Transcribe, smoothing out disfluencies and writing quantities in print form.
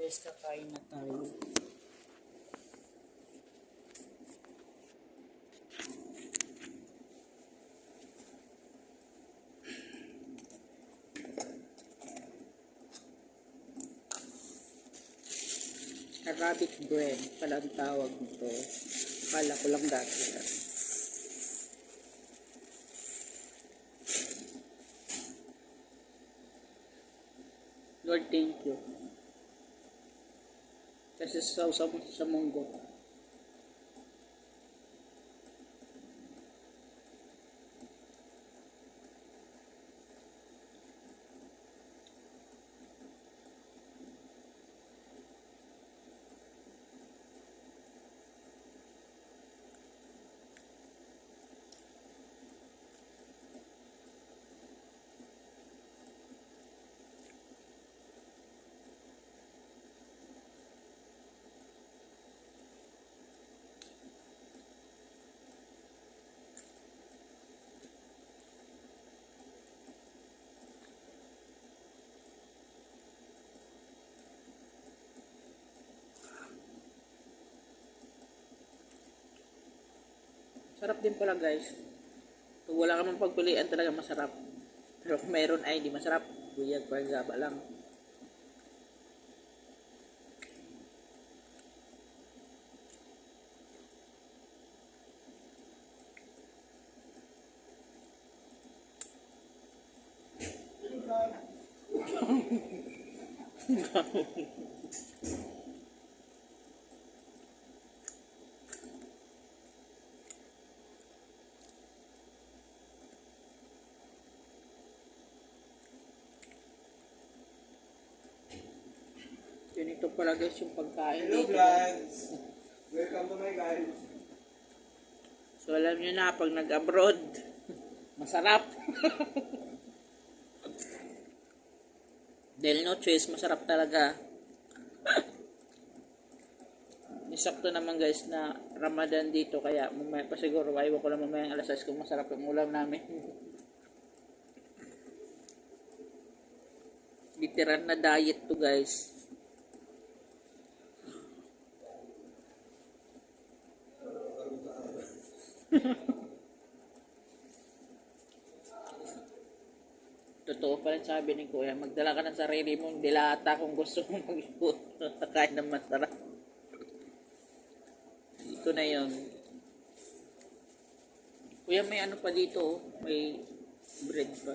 Guys, kakain na tayo. Arabic bread pala ang tawag nito. Kala ko lang dati. Lord, thank you. Kasi sa munggo. Sarap din pala guys. Kung wala ka mang pagpilian talaga masarap. Pero kung mayroon ay di masarap. Buyag pa gaba lang. Ganito pala guys yung pagkain Hello dito. vlogs! Welcome to my guys. So alam nyo na pag nag-abroad, masarap. Dahil no choice, masarap talaga. Isakto naman guys na Ramadan dito kaya mamaya pa siguro ayaw ko lang mamaya alas 6 kung masarap yung ulam namin. Literal na diet to guys. Totoo pa rin sabi ni Kuya, magdala ka ng sarili mong dilata kung gusto mong mag-kain ng masarap. Ito na yun. Kuya, may ano pa dito, may bread pa.